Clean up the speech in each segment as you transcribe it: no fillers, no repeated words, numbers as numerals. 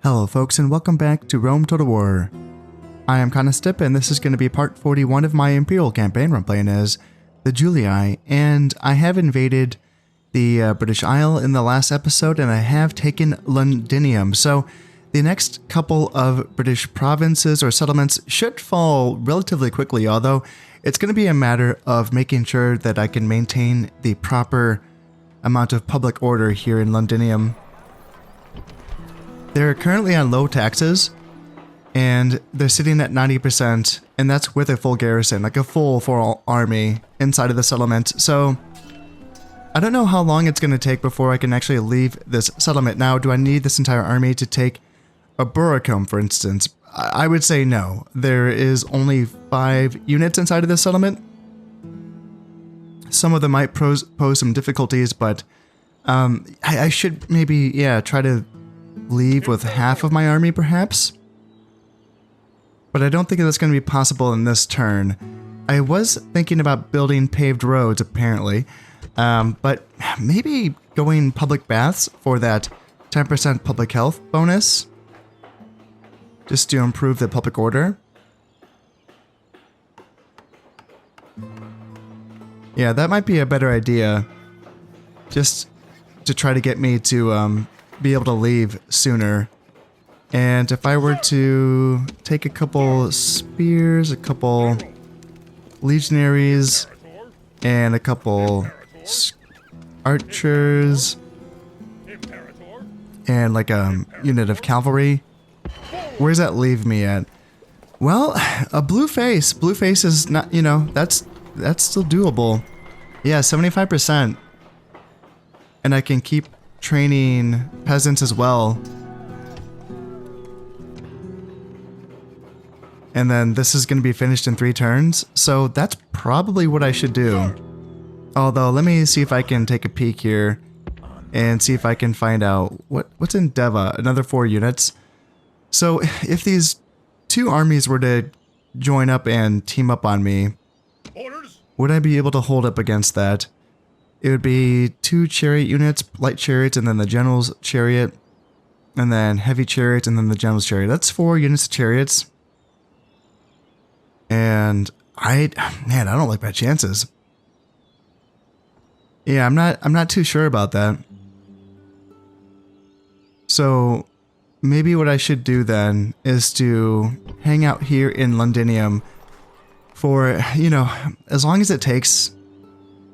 Hello folks and welcome back to Rome Total War. I am Conostip and this is going to be part 41 of my Imperial campaign where I'm playing as the Julii, and I have invaded the British Isle in the last episode and I have taken Londinium, so the next couple of British provinces or settlements should fall relatively quickly, although it's going to be a matter of making sure that I can maintain the proper amount of public order here in Londinium. They're currently on low taxes, and they're sitting at 90%, and that's with a full garrison, like a full army inside of the settlement. So I don't know how long it's going to take before I can actually leave this settlement. Now, do I need this entire army to take a Burracombe, for instance? I would say no. There is only 5 units inside of this settlement. Some of them might pose some difficulties, but I should maybe, try to leave with half of my army, perhaps. But I don't think that's going to be possible in this turn. I was thinking about building paved roads, apparently, but maybe going public baths for that 10% public health bonus, just to improve the public order. Yeah, that might be a better idea, just to try to get me to be able to leave sooner. And if I were to take a couple spears, a couple legionaries, and a couple archers, and like a unit of cavalry, where does that leave me at? Well, a blue face. Blue face is not, that's still doable. Yeah, 75%. And I can keep training peasants as well. And then this is going to be finished in 3 turns, so that's probably what I should do. Although, let me see if I can take a peek here and see if I can find out what's in Deva, another 4 units. So if these 2 armies were to join up and team up on me, would I be able to hold up against that? It would be 2 chariot units, light chariots, and then the general's chariot, and then heavy chariots, and then the general's chariot. That's 4 units of chariots. And I don't like my chances. Yeah, I'm not too sure about that. So maybe what I should do then is to hang out here in Londinium for, as long as it takes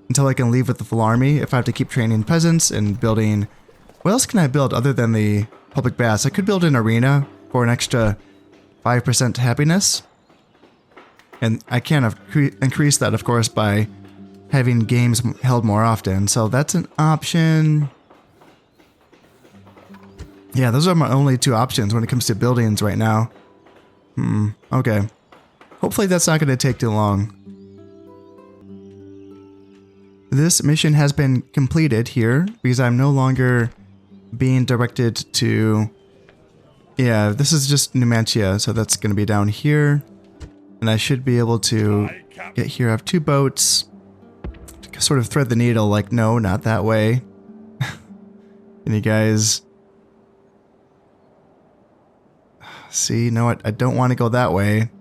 until I can leave with the full army. If I have to keep training peasants and building... What else can I build other than the public baths? I could build an arena for an extra 5% happiness. And I can increase that, of course, by having games held more often. So that's an option. Yeah, those are my only 2 options when it comes to buildings right now. Okay. Hopefully that's not going to take too long. This mission has been completed here because I'm no longer being directed to... Yeah, this is just Numantia, so that's going to be down here. And I should be able to get here. I have 2 boats to sort of thread the needle, like, no, not that way. Can you guys... See, no, I don't want to go that way.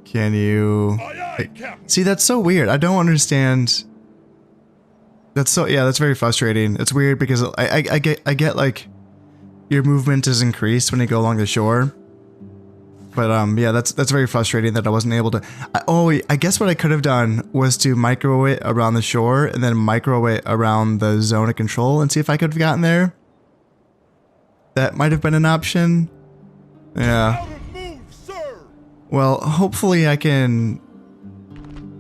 Can you... See, that's so weird. I don't understand. That's very frustrating. It's weird because I get like your movement is increased when you go along the shore. But yeah, that's very frustrating that I wasn't able to. I guess what I could have done was to micro it around the shore and then micro it around the zone of control and see if I could have gotten there. That might have been an option. Yeah. Well, hopefully I can...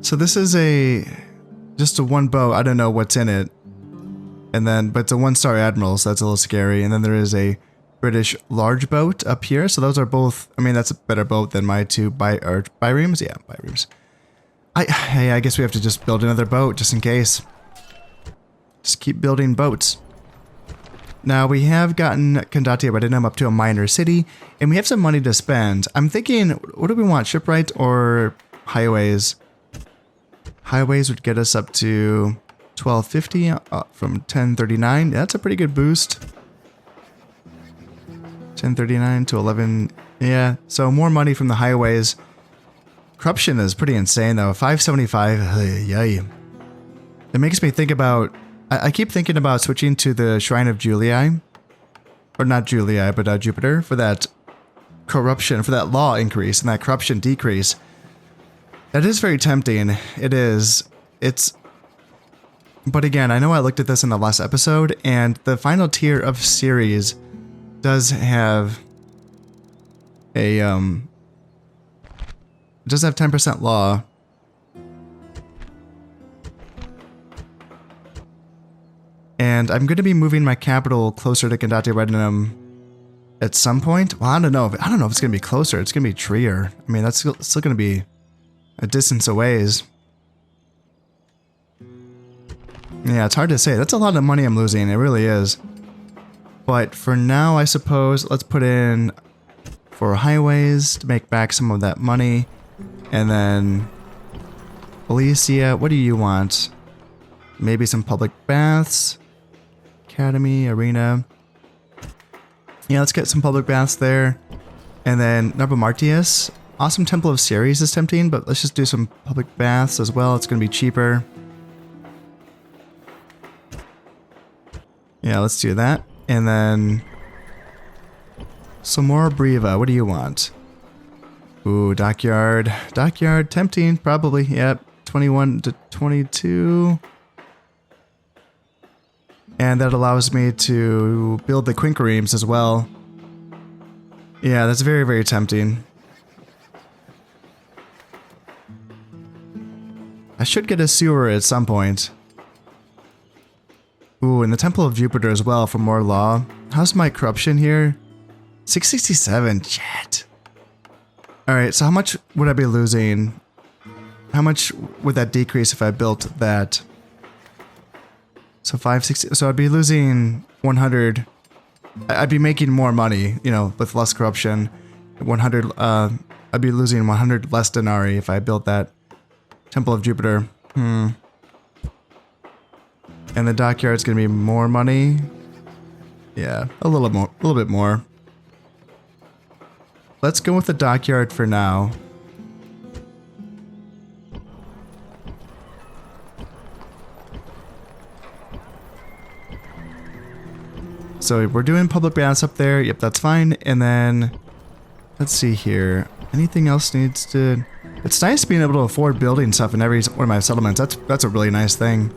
So this is just a 1 boat. I don't know what's in it. And then, but it's a 1-star admiral, so that's a little scary. And then there is a British large boat up here. So those are both, I mean, that's a better boat than my 2 biremes. Yeah, biremes. I guess we have to just build another boat just in case. Just keep building boats. Now, we have gotten Condati Redinum up to a minor city, and we have some money to spend. I'm thinking, what do we want, shipwright or highways? Highways would get us up to 1250 from 1039. That's a pretty good boost. 1039 to 11. Yeah, so more money from the highways. Corruption is pretty insane though. 575. Yay. It makes me think about. I keep thinking about switching to the Shrine of Julii, or not Julii, but Jupiter for that corruption, for that law increase and that corruption decrease. That is very tempting. It is. But again, I know I looked at this in the last episode, and the final tier of series does have a it does have 10% law. And I'm going to be moving my capital closer to Condate Redinum at some point. Well, I don't know if it's going to be closer. It's going to be Trier. I mean, that's still going to be a distance away. Yeah, it's hard to say. That's a lot of money I'm losing. It really is. But for now, I suppose, let's put in for highways to make back some of that money. And then Alicia, what do you want? Maybe some public baths. Academy, arena. Yeah, let's get some public baths there. And then Narbomartius. Awesome Temple of Ceres is tempting, but let's just do some public baths as well. It's going to be cheaper. Yeah, let's do that. And then some more Briva. What do you want? Ooh, Dockyard. Dockyard, tempting, probably. Yep, 21 to 22. And that allows me to build the Quinqueremes as well. Yeah, that's very, very tempting. I should get a sewer at some point. Ooh, and the Temple of Jupiter as well for more law. How's my corruption here? 667. Shit. Alright, so how much would I be losing? How much would that decrease if I built that? So 560. So I'd be losing 100. I'd be making more money, you know, with less corruption. 100. I'd be losing 100 less denarii if I built that Temple of Jupiter. And the dockyard's gonna be more money. Yeah, a little bit more. Let's go with the dockyard for now. So we're doing public baths up there. Yep, that's fine. And then let's see here. Anything else needs to... It's nice being able to afford building stuff in every one of my settlements. That's a really nice thing.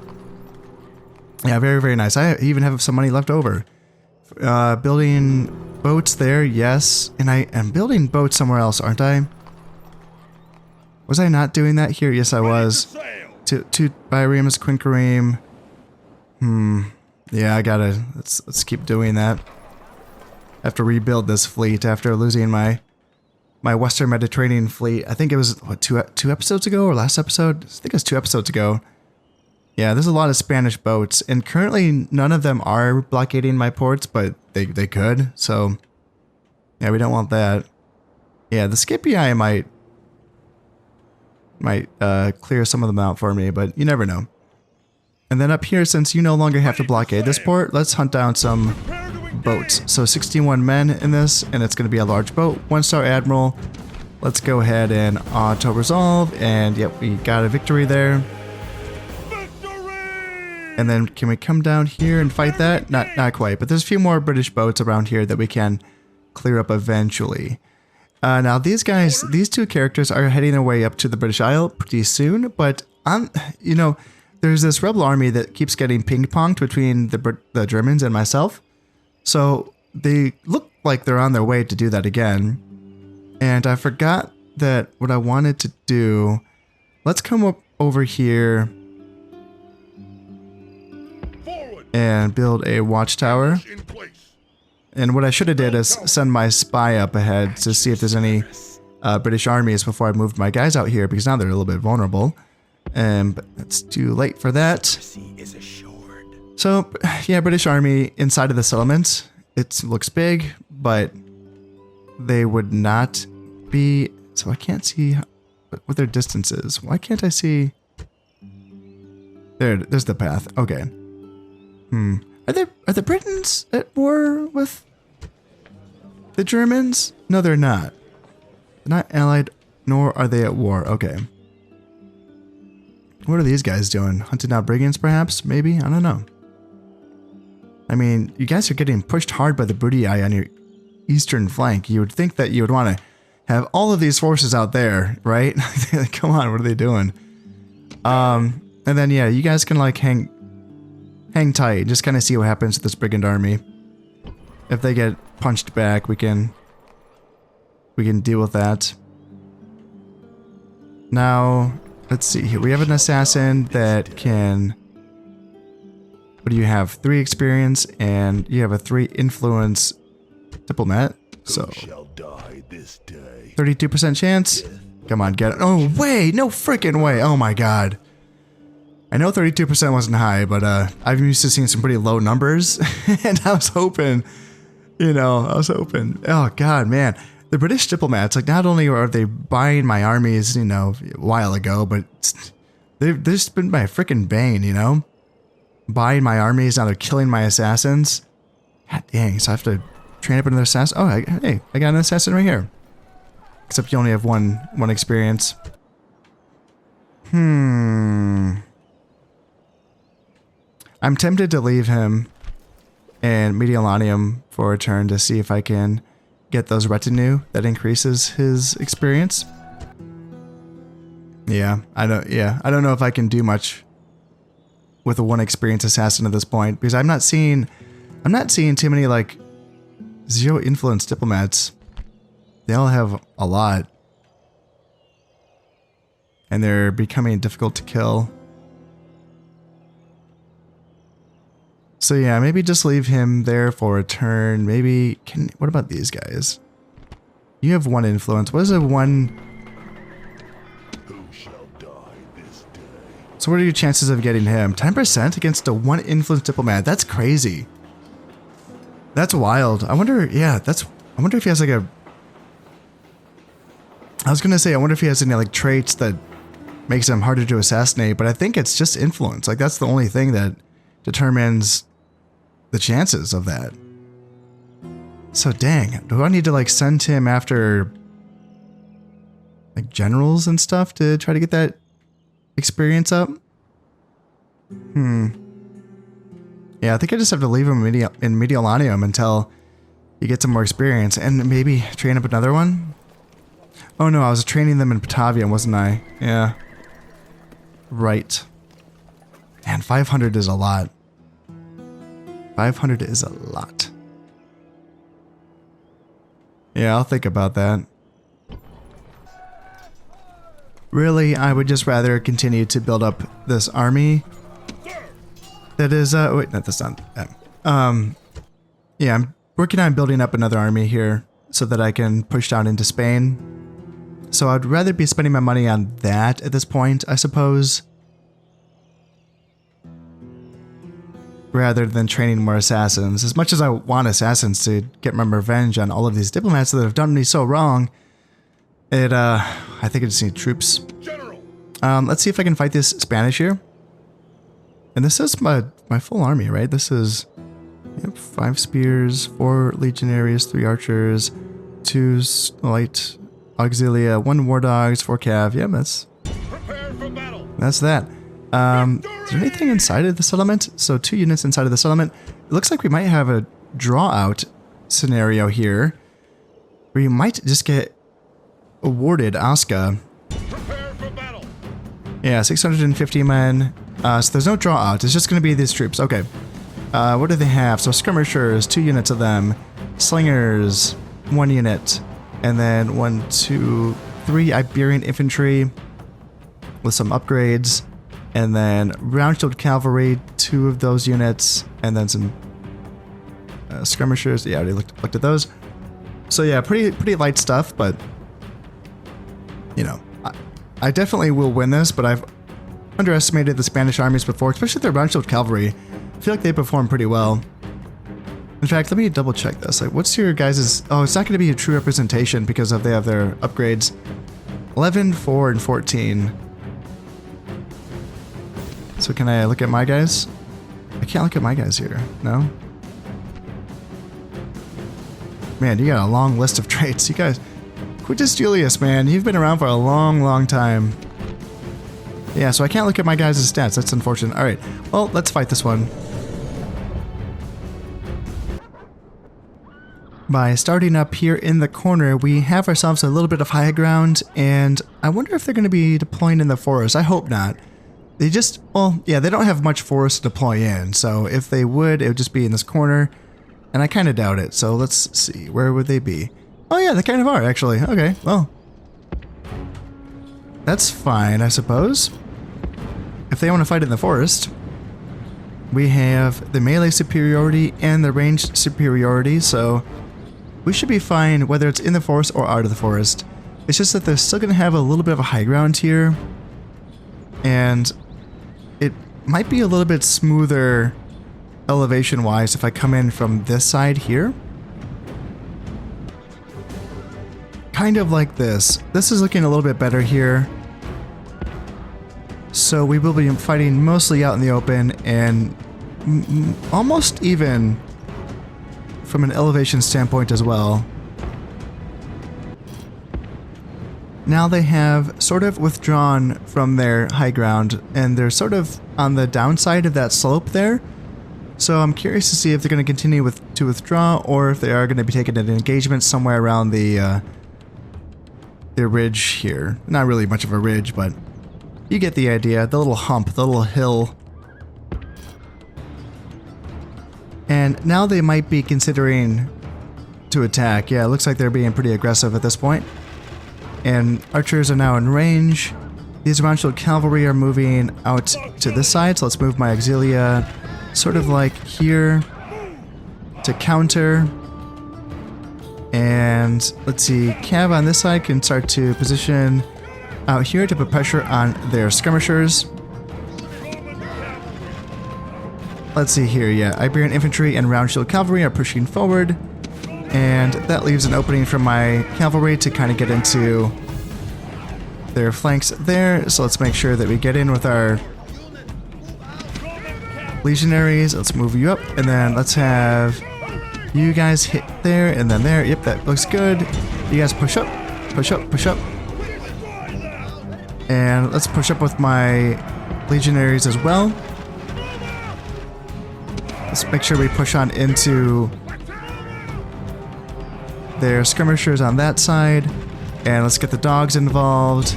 Yeah, very, very nice. I even have some money left over. Building boats there, yes. And I am building boats somewhere else, aren't I? Was I not doing that here? Yes, I was. Two Biremes, Quinquereme. Yeah, I gotta... Let's keep doing that. I have to rebuild this fleet after losing my Western Mediterranean fleet. I think it was, what, two episodes ago or last episode? I think it was 2 episodes ago. Yeah, there's a lot of Spanish boats, and currently none of them are blockading my ports, but they could, so... Yeah, we don't want that. Yeah, the Scipii might clear some of them out for me, but you never know. And then up here, since you no longer have to blockade this port, let's hunt down some boats. So 61 men in this, and it's going to be a large boat. 1-star admiral. Let's go ahead and auto-resolve, and yep, we got a victory there. And then can we come down here and fight that? Not quite, but there's a few more British boats around here that we can clear up eventually. Now these guys, these 2 characters are heading their way up to the British Isle pretty soon, but you know, there's this rebel army that keeps getting ping-ponged between the Germans and myself. So they look like they're on their way to do that again. And I forgot that what I wanted to do. Let's come up over here and build a watchtower. And what I should have did is send my spy up ahead to see if there's any British armies before I moved my guys out here, because now they're a little bit vulnerable. But it's too late for that. So, yeah, British army inside of the settlement. It looks big, but they would not be... So I can't see what their distance is. Why can't I see... There's the path. Okay. Are the Britons at war with... The Germans? No, they're not. They're not allied, nor are they at war. Okay. What are these guys doing? Hunting out brigands, perhaps? Maybe? I don't know. I mean, you guys are getting pushed hard by the Julii on your eastern flank. You would think that you would want to have all of these forces out there, right? Come on, what are they doing? And then, yeah, you guys can, like, hang tight. Just kind of see what happens to this brigand army. If they get punched back, we can deal with that. Now, let's see here. We have an assassin that can... What do you have? 3 experience, and you have a 3 influence diplomat. So, 32% chance. Come on, get it. Oh, way! No freaking way! Oh my god. I know 32% wasn't high, but I'm used to seeing some pretty low numbers, and I was hoping, you know, Oh god, man. The British diplomats, like, not only are they buying my armies, you know, a while ago, but they've just been my freaking bane, you know? Buying my armies, now they're killing my assassins. God dang, so I have to train up another assassin. Oh, hey, I got an assassin right here. Except you only have one experience. I'm tempted to leave him and Mediolanium for a turn to see if I can get those retinue that increases his experience. Yeah, I don't know if I can do much with a 1 experience assassin at this point, because I'm not seeing too many, like, 0 influence diplomats. They all have a lot, and they're becoming difficult to kill. So yeah, maybe just leave him there for a turn. Maybe what about these guys? You have 1 influence. What is a 1? Who shall die this day? So what are your chances of getting him? 10% against a 1 influence diplomat. That's crazy. That's wild. I wonder if he has like a... I was gonna say, I wonder if he has any, like, traits that makes him harder to assassinate, but I think it's just influence. Like, that's the only thing that determines the chances of that. So dang, do I need to, like, send him after, like, generals and stuff to try to get that experience up? Yeah, I think I just have to leave him in Mediolanium until he gets some more experience, and maybe train up another one? Oh no, I was training them in Batavia, wasn't I? Yeah. Right. Man, 500 is a lot. 500 is a lot. Yeah, I'll think about that. Really, I would just rather continue to build up this army. That is, wait, no, that's not that. Yeah, I'm working on building up another army here so that I can push down into Spain. So I'd rather be spending my money on that at this point, I suppose, rather than training more assassins. As much as I want assassins to get my revenge on all of these diplomats that have done me so wrong, I think I just need troops. Let's see if I can fight this Spanish here. And this is my full army, right? This is 5 spears, 4 legionaries, 3 archers, 2 light auxilia, 1 war dogs, 4 cav. Yeah, that's that. Is there anything inside of the settlement? So 2 units inside of the settlement. It looks like we might have a draw out scenario here, where you might just get awarded Osca. Yeah, 650 men. So there's no draw out. It's just going to be these troops. Okay. What do they have? So skirmishers, 2 units of them. Slingers, 1 unit. And then 1, 2, 3 Iberian infantry with some upgrades. And then round shield cavalry, 2 of those units. And then some skirmishers. Yeah, I already looked at those. So yeah, pretty light stuff, but you know, I definitely will win this, but I've underestimated the Spanish armies before, especially their round shield cavalry. I feel like they perform pretty well. In fact, let me double check this. Like, what's your guys's... Oh, it's not going to be a true representation because they have their upgrades. 11, 4, and 14. So can I look at my guys? I can't look at my guys here. No? Man, you got a long list of traits. You guys, Quintus Julius, man, you've been around for a long, long time. Yeah, so I can't look at my guys' stats. That's unfortunate. All right, well, let's fight this one. By starting up here in the corner, we have ourselves a little bit of high ground, and I wonder if they're going to be deploying in the forest. I hope not. They just, well, yeah, they don't have much forest to deploy in, so if they would, it would just be in this corner, and I kind of doubt it. So let's see, where would they be? Oh yeah, they kind of are, actually. Okay, well, that's fine, I suppose. If they want to fight in the forest, we have the melee superiority and the ranged superiority, so we should be fine whether it's in the forest or out of the forest. It's just that they're still going to have a little bit of a high ground here, and it might be a little bit smoother elevation-wise if I come in from this side here. Kind of like this. This is looking a little bit better here. So we will be fighting mostly out in the open and almost even from an elevation standpoint as well. Now they have sort of withdrawn from their high ground, and they're sort of on the downside of that slope there. So I'm curious to see if they're going to continue to withdraw, or if they are going to be taking an engagement somewhere around the ridge here. Not really much of a ridge, but you get the idea. The little hump, the little hill. And now they might be considering to attack. Yeah, it looks like they're being pretty aggressive at this point. And archers are now in range. These round shield cavalry are moving out to this side, so let's move my auxilia sort of like here to counter. And let's see, cav on this side can start to position out here to put pressure on their skirmishers. Let's see here, yeah, Iberian infantry and round shield cavalry are pushing forward, and that leaves an opening for my cavalry to kind of get into their flanks there. So let's make sure that we get in with our legionaries. Let's move you up, and then let's have you guys hit there and then there. Yep, that looks good. You guys push up, push up, push up. And let's push up with my legionaries as well. Let's make sure we push on into their skirmishers on that side. And let's get the dogs involved.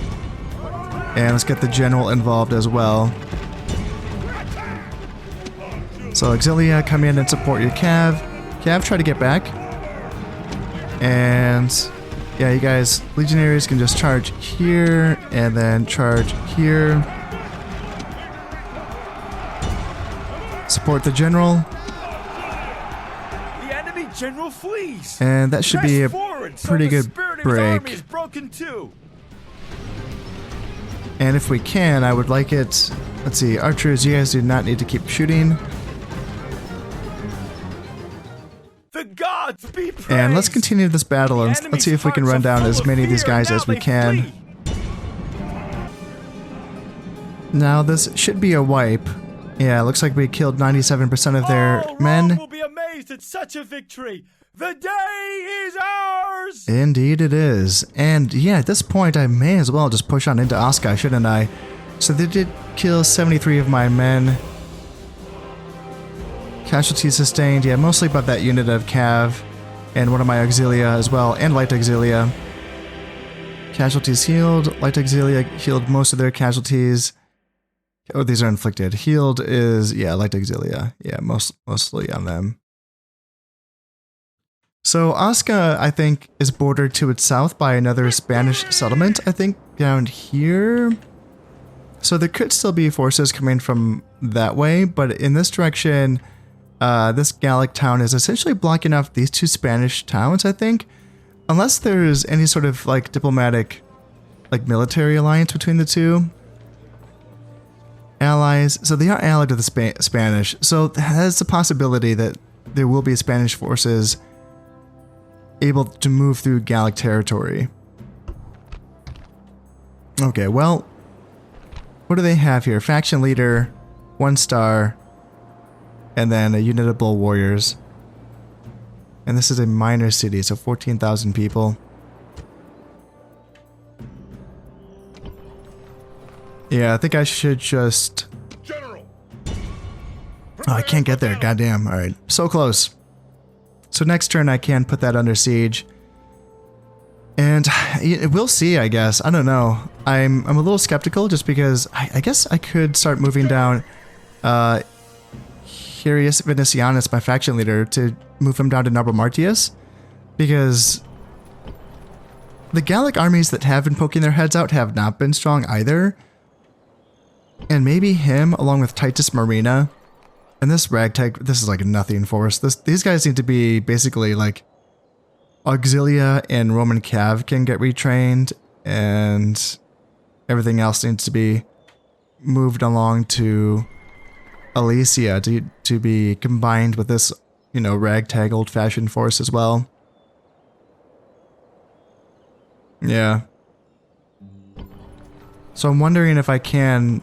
And let's get the general involved as well. So Auxilia, come in and support your cav. Cav, try to get back. And yeah, you guys, legionaries can just charge here and then charge here. Support the general. The enemy general flees. And that should be a pretty good break. Is broken too. And if we can, I would like it. Let's see, archers, you guys do not need to keep shooting. The gods be praised. And let's continue this battle, and let's see if we can run down as many of these guys as we can. Now this should be a wipe. Yeah, it looks like we killed 97% of their men. Rome will be amazed at such a victory. The day is ours. Indeed it is. And yeah, at this point I may as well just push on into Osca, shouldn't I? So they did kill 73 of my men. Casualties sustained, yeah, mostly about that unit of cav and one of my auxilia as well, and light auxilia. Casualties healed. Light auxilia healed most of their casualties. Oh, these are inflicted. Healed is, yeah, light auxilia. Yeah, mostly on them. So Osca, I think, is bordered to its south by another Spanish settlement, I think, down here. So there could still be forces coming from that way, but in this direction, this Gallic town is essentially blocking off these two Spanish towns, I think. Unless there's any sort of, like, diplomatic, like, military alliance between the two. Allies. So they are allied to the Spanish. So there's a possibility that there will be Spanish forces able to move through Gallic territory. Okay, well, what do they have here? Faction leader, 1 star, and then a unit of bull warriors. And this is a minor city, so 14,000 people. Yeah, I think I should just... General. Oh, I can't get there. Goddamn. Alright. So close. So next turn I can put that under siege. And we'll see, I guess. I don't know. I'm a little skeptical just because I guess I could start moving down Hirius Vinicianus, my faction leader, to move him down to Noble Martius. Because the Gallic armies that have been poking their heads out have not been strong either. And maybe him along with Titus Marina. And this ragtag, this is like a nothing force. These guys need to be basically like Auxilia and Roman Cav can get retrained, and everything else needs to be moved along to Alesia to be combined with this, you know, ragtag old-fashioned force as well. Yeah. So I'm wondering if I can,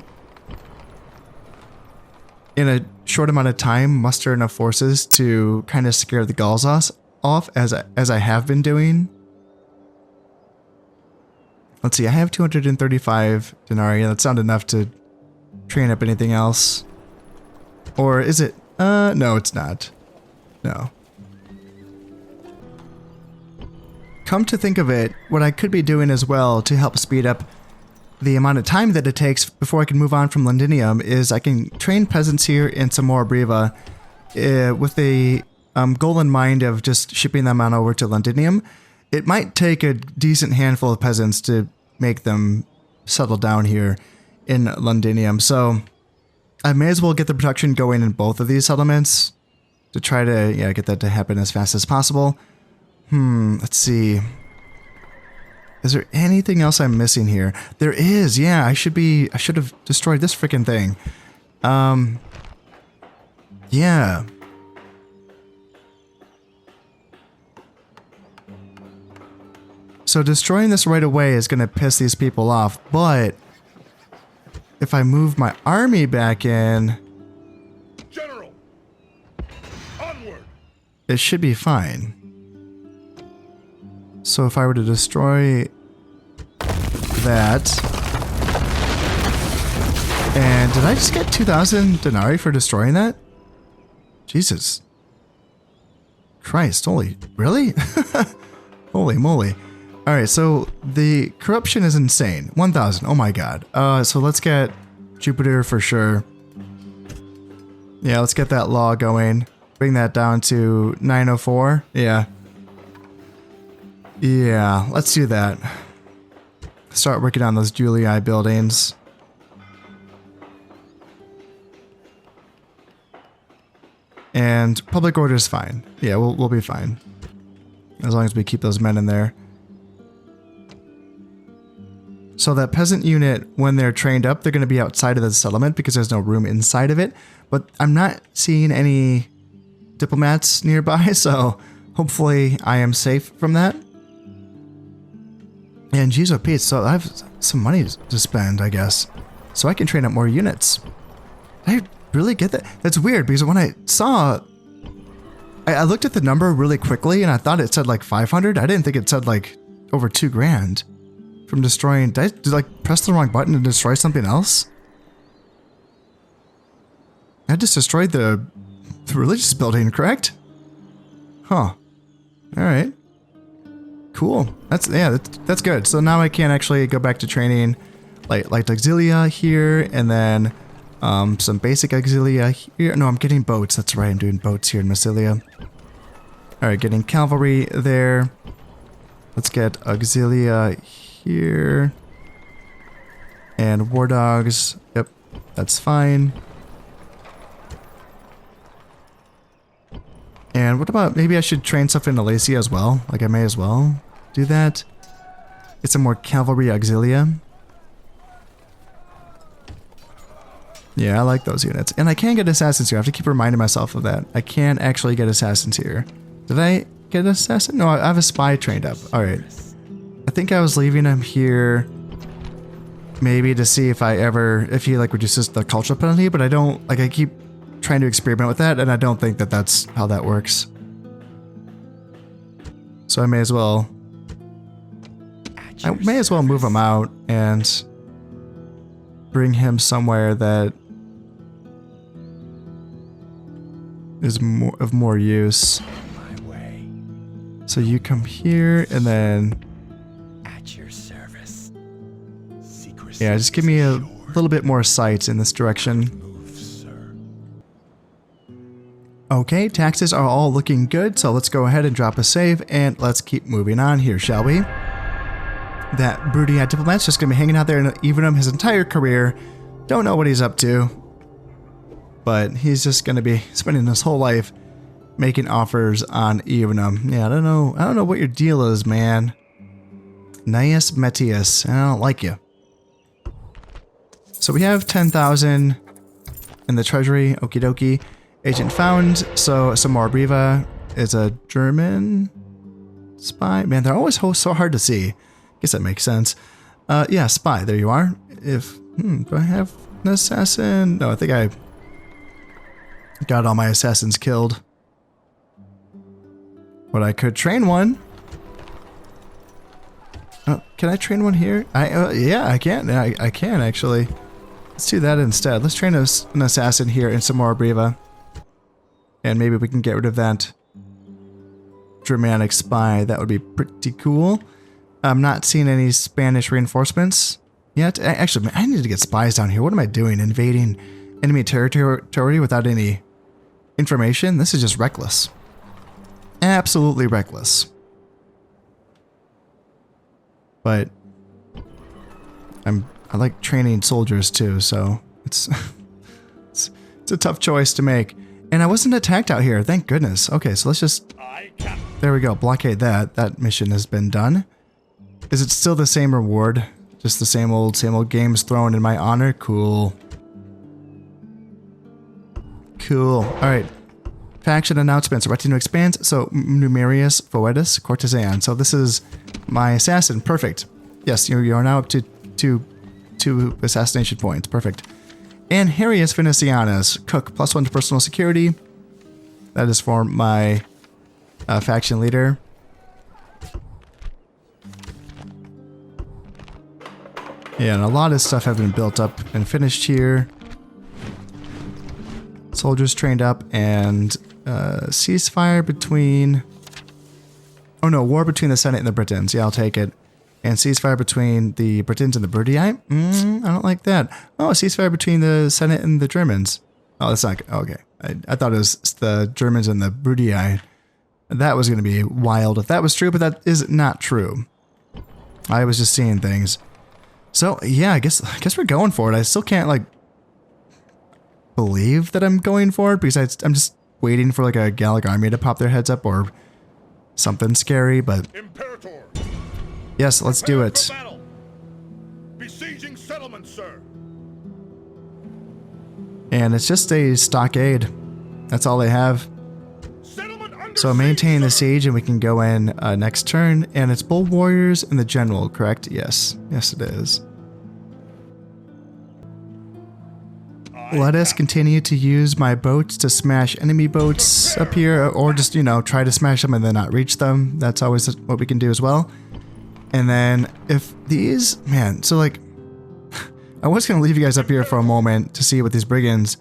in a short amount of time, muster enough forces to kind of scare the Gauls off as I have been doing. Let's see, I have 235 denarii. That's not enough to train up anything else. Or is it? No, it's not. No. Come to think of it, what I could be doing as well to help speed up the amount of time that it takes before I can move on from Londinium is I can train peasants here in Samora Breva with the goal in mind of just shipping them on over to Londinium. It might take a decent handful of peasants to make them settle down here in Londinium. So I may as well get the production going in both of these settlements to try to get that to happen as fast as possible. Let's see. Is there anything else I'm missing here? There is, yeah. I should have destroyed this freaking thing. Yeah. So destroying this right away is going to piss these people off, but if I move my army back in, General, onward. It should be fine. So if I were to destroy that, and did I just get 2,000 denarii for destroying that? Jesus Christ, holy, really? Holy moly. Alright, so the corruption is insane. 1,000, oh my god. So let's get Jupiter for sure. Yeah, let's get that law going. Bring that down to 904. Yeah. Yeah, let's do that. Start working on those Julii buildings. And public order is fine. Yeah, we'll be fine. As long as we keep those men in there. So that peasant unit, when they're trained up, they're going to be outside of the settlement because there's no room inside of it. But I'm not seeing any diplomats nearby, so hopefully I am safe from that. And geez, oh Pete, so I have some money to spend, I guess. So I can train up more units. Did I really get that? That's weird, because when I saw... I looked at the number really quickly, and I thought it said like 500. I didn't think it said like over 2 grand. From destroying... Did I like press the wrong button and destroy something else? I just destroyed the religious building, correct? Huh. Alright. Cool. That's good. So now I can actually go back to training like auxilia here, and then some basic auxilia here. No, I'm getting boats. That's right, I'm doing boats here in Massilia. Alright, getting cavalry there. Let's get auxilia here. And war dogs. Yep, that's fine. And what about, maybe I should train stuff in Alesia as well? Like I may as well do that. Get some more cavalry auxilia. Yeah, I like those units. And I can get assassins here. I have to keep reminding myself of that. I can actually get assassins here. Did I get an assassin? No, I have a spy trained up. Alright. I think I was leaving him here maybe to see if if he like reduces the cultural penalty, but I don't, like I keep trying to experiment with that, and I don't think that that's how that works. so I may as well move him out and bring him somewhere that is of more use. So you come here and then At your service. yeah, just give me a little bit more sight in this direction. Okay, taxes are all looking good, so let's go ahead and drop a save and let's keep moving on here, shall we? That broody-eyed diplomat's just gonna be hanging out there in Evenum his entire career. Don't know what he's up to, but he's just gonna be spending his whole life making offers on Evenum. Yeah, I don't know what your deal is, man. Gnaeus Metius, I don't like you. So we have 10,000 in the treasury, okie dokie. Agent found, so Samora Briva is a German spy. Man, they're always so hard to see. Guess that makes sense. Yeah, spy, there you are. Do I have an assassin? No, I think I got all my assassins killed. But I could train one. Can I train one here? Yeah, I can. I can actually. Let's do that instead. Let's train an assassin here in Samora Briva. And maybe we can get rid of that Germanic spy. That would be pretty cool. I'm not seeing any Spanish reinforcements yet. Actually, I need to get spies down here. What am I doing? Invading enemy territory without any information? This is just reckless. Absolutely reckless. But I like training soldiers too, so it's a tough choice to make. And I wasn't attacked out here, thank goodness. Okay, so let's just... There we go, blockade that. That mission has been done. Is it still the same reward? Just the same old games thrown in my honor? Cool. Cool. Alright. Faction announcements. Retinue expands. So, Numerius Foetus Courtesan. So this is my assassin. Perfect. Yes, you are now up to two assassination points. Perfect. And Harius Venecianus, cook, +1 to personal security. That is for my faction leader. Yeah, and a lot of stuff have been built up and finished here. Soldiers trained up and ceasefire between... Oh no, war between the Senate and the Britons. Yeah, I'll take it. And ceasefire between the Britons and the Brudii? I don't like that. Oh, a ceasefire between the Senate and the Germans. Oh, that's not... Okay. I thought it was the Germans and the Brudii. That was going to be wild if that was true, but that is not true. I was just seeing things. So, yeah, I guess we're going for it. I still can't, like, believe that I'm going for it because I'm just waiting for, like, a Gallic army to pop their heads up or something scary, but... Imperator. Yes, let's do it. Besieging settlement, sir. And it's just a stockade. That's all they have. So maintain the siege and we can go in next turn. And it's Bull Warriors and the General, correct? Yes. Yes, it is. Let us continue to use my boats to smash enemy boats up here. Or just, you know, try to smash them and then not reach them. That's always what we can do as well. And then if these... Man, so like... I was going to leave you guys up here for a moment to see what these brigands...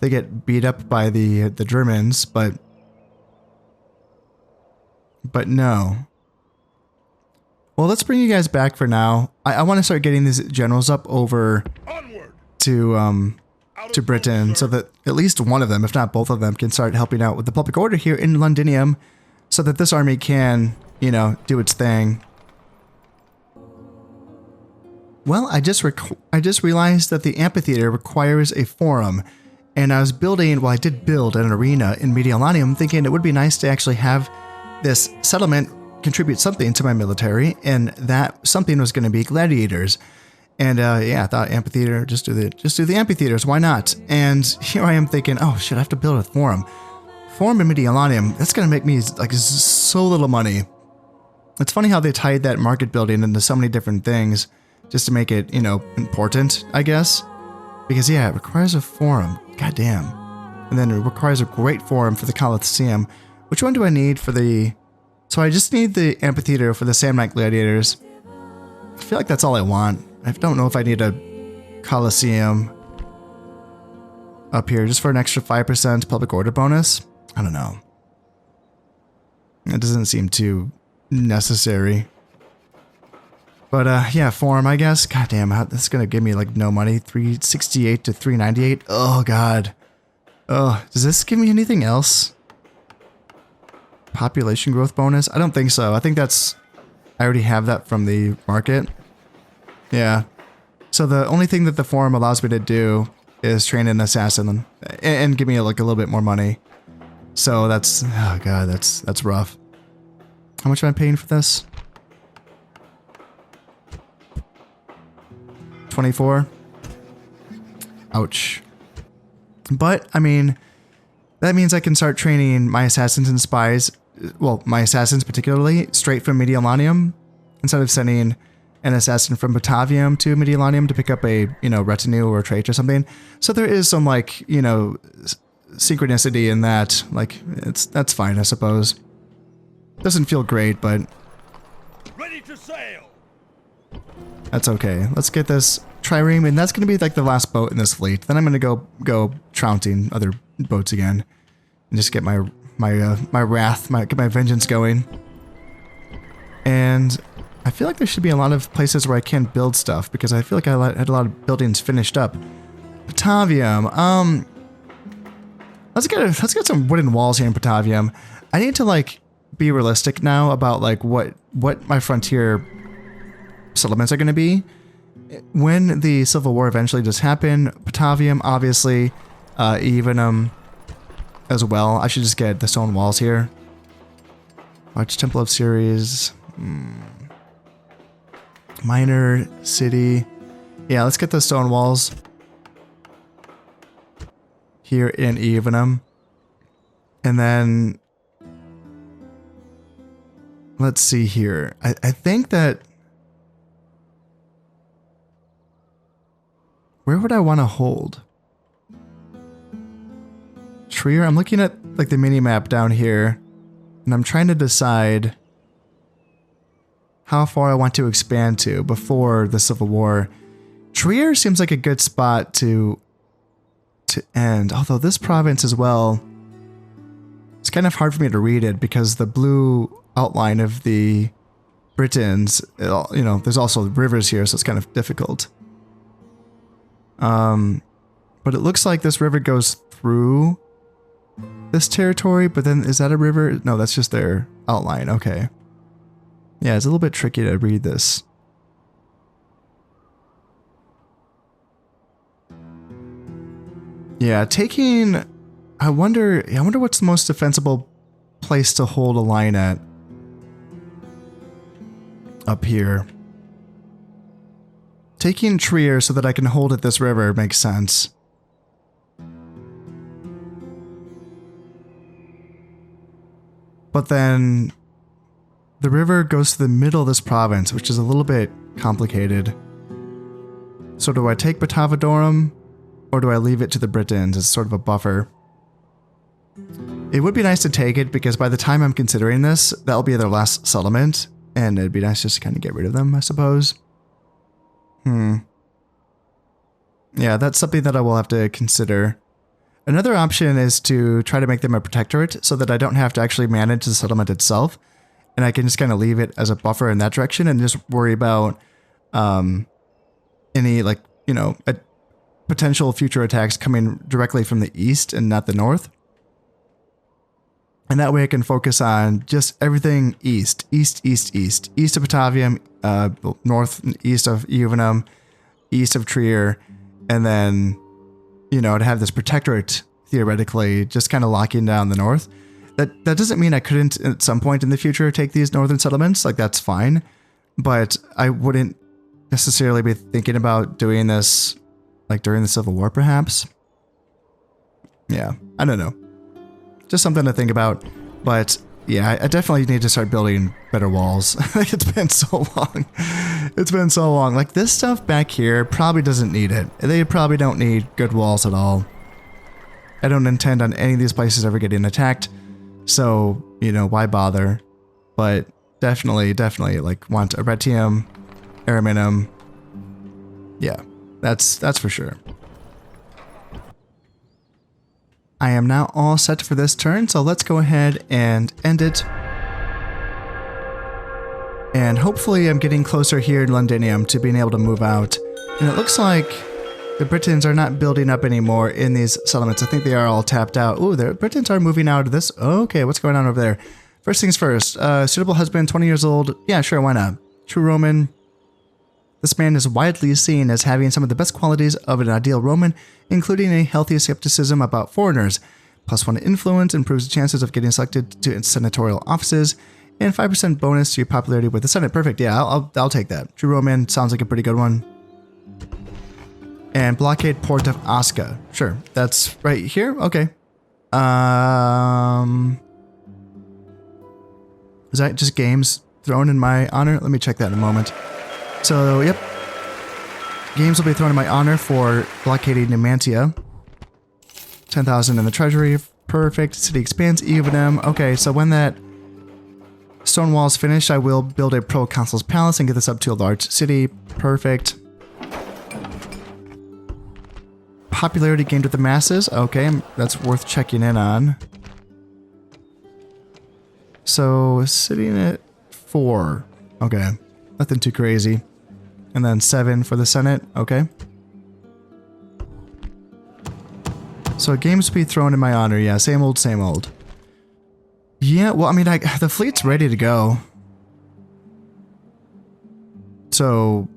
They get beat up by the Germans, but no. Well, let's bring you guys back for now. I want to start getting these generals up over to Britain so that at least one of them, if not both of them, can start helping out with the public order here in Londinium so that this army can, you know, do its thing. Well, I just realized that the amphitheater requires a forum. And I was building, well, I did build an arena in Mediolanum thinking it would be nice to actually have this settlement contribute something to my military, and that something was going to be gladiators. And yeah, I thought amphitheater, just do the amphitheaters, why not? And here I am thinking, oh shit, I have to build a forum. Forum in Mediolanum, that's going to make me like so little money. It's funny how they tied that market building into so many different things just to make it, you know, important, I guess. Because yeah, it requires a forum. Goddamn. And then it requires a great forum for the Colosseum. Which one do I need for the So I just need the amphitheater for the Sam Knight Gladiators. I feel like that's all I want. I don't know if I need a Coliseum up here just for an extra 5% public order bonus. I don't know. It doesn't seem too necessary. But yeah, Forum, I guess. God damn, this is gonna give me like no money. 368 to 398. Oh god. Oh, does this give me anything else? Population growth bonus? I don't think so. I think that's... I already have that from the market. Yeah. So the only thing that the Forum allows me to do is train an assassin and give me like a little bit more money. So that's... Oh god, that's rough. How much am I paying for this? 24? Ouch. But, I mean, that means I can start training my assassins and spies, well, my assassins particularly, straight from Mediolanium, instead of sending an assassin from Batavium to Mediolanium to pick up a, you know, retinue or trait or something. So there is some, like, you know, synchronicity in that. Like, that's fine, I suppose. Doesn't feel great, but... Ready to sail! That's okay. Let's get this trireme, and that's going to be like the last boat in this fleet. Then I'm going to go trouncing other boats again, and just get my wrath, get my vengeance going. And I feel like there should be a lot of places where I can build stuff because I feel like I had a lot of buildings finished up. Batavium. Let's get some wooden walls here in Batavium. I need to like be realistic now about like what my frontier settlements are going to be. When the Civil War eventually does happen, Batavium, obviously, Evenum as well. I should just get the stone walls here. Large Temple of Ceres. Minor City. Yeah, let's get the stone walls here in Evenum. And then let's see here. I think that... Where would I want to hold? Trier? I'm looking at like the mini map down here, and I'm trying to decide how far I want to expand to before the Civil War. Trier seems like a good spot to end, although this province as well, it's kind of hard for me to read it because the blue outline of the Britons, you know, there's also rivers here, so it's kind of difficult. But it looks like this river goes through this territory, but then is that a river? No, that's just their outline. Okay. Yeah, it's a little bit tricky to read this. Yeah, taking... I wonder what's the most defensible place to hold a line at up here. Taking Trier so that I can hold at this river makes sense. But then the river goes to the middle of this province, which is a little bit complicated. So do I take Batavadorum or do I leave it to the Britons as sort of a buffer? It would be nice to take it because by the time I'm considering this, that'll be their last settlement and it'd be nice just to kind of get rid of them, I suppose. Yeah, that's something that I will have to consider. Another option is to try to make them a protectorate so that I don't have to actually manage the settlement itself. And I can just kind of leave it as a buffer in that direction and just worry about any, like, you know, potential future attacks coming directly from the east and not the north. And that way I can focus on just everything east. East of Batavium, north and east of Evenum, east of Trier, and then, you know, to have this protectorate, theoretically, just kind of locking down the north. That doesn't mean I couldn't, at some point in the future, take these northern settlements. Like, that's fine. But I wouldn't necessarily be thinking about doing this, like, during the Civil War, perhaps. Yeah, I don't know. Just something to think about. But, yeah, I definitely need to start building better walls. It's been so long. It's been so long. Like, this stuff back here probably doesn't need it. They probably don't need good walls at all. I don't intend on any of these places ever getting attacked. So, you know, why bother? but definitely like want Arretium, Araminum. Yeah, that's for sure. I am now all set for this turn, so let's go ahead and end it. And hopefully I'm getting closer here in Londinium to being able to move out. And it looks like the Britons are not building up anymore in these settlements. I think they are all tapped out. Ooh, the Britons are moving out of this. Okay, what's going on over there? First things first, suitable husband, 20 years old. Yeah, sure, why not? True Roman. This man is widely seen as having some of the best qualities of an ideal Roman, including a healthy skepticism about foreigners. +1 influence improves the chances of getting selected to senatorial offices, and 5% bonus to your popularity with the Senate. Perfect, yeah, I'll take that. True Roman sounds like a pretty good one. And blockade port of Osca. Sure, that's right here? Okay. Is that just games thrown in my honor? Let me check that in a moment. So, yep. Games will be thrown in my honor for blockading Numantia. 10,000 in the treasury. Perfect. City expands even. Okay, so when that stone wall is finished, I will build a proconsul's palace and get this up to a large city. Perfect. Popularity gained with the masses. Okay, that's worth checking in on. So, sitting at 4. Okay, nothing too crazy. And then 7 for the Senate. Okay. So games will be thrown in my honor. Yeah, same old, same old. Yeah, well, I mean, the fleet's ready to go. So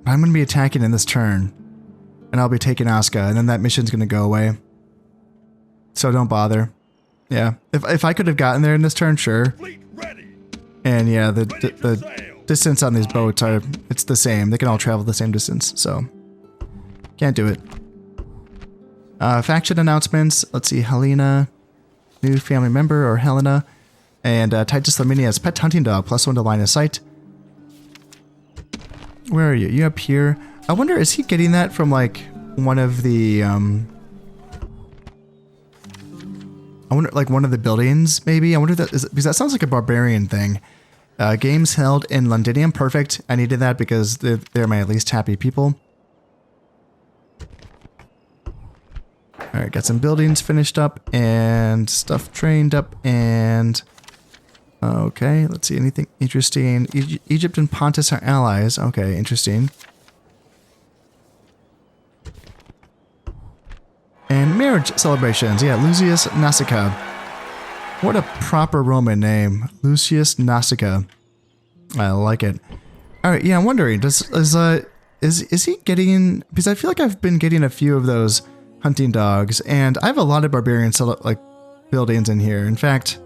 I'm going to be attacking in this turn. And I'll be taking Osca, and then that mission's going to go away. So don't bother. Yeah, if I could have gotten there in this turn, sure. And yeah, the distance on these boats it's the same. They can all travel the same distance, so can't do it. Faction announcements. Let's see, Helena, new family member, or Helena, and Titus Laminia's pet hunting dog, +1 to line of sight. Where are you? You up here? I wonder, is he getting that from like one of the I wonder, like one of the buildings, maybe? I wonder if that is, because that sounds like a barbarian thing. Games held in Londinium, perfect. I needed that because they're my least happy people. Alright, got some buildings finished up and stuff trained up and... Okay, let's see, anything interesting? Egypt and Pontus are allies. Okay, interesting. And marriage celebrations. Yeah, Lucius Nasica. What a proper Roman name. Lucius Nasica. I like it. Alright, yeah, I'm wondering, is he getting... Because I feel like I've been getting a few of those hunting dogs, and I have a lot of barbarian like buildings in here. In fact...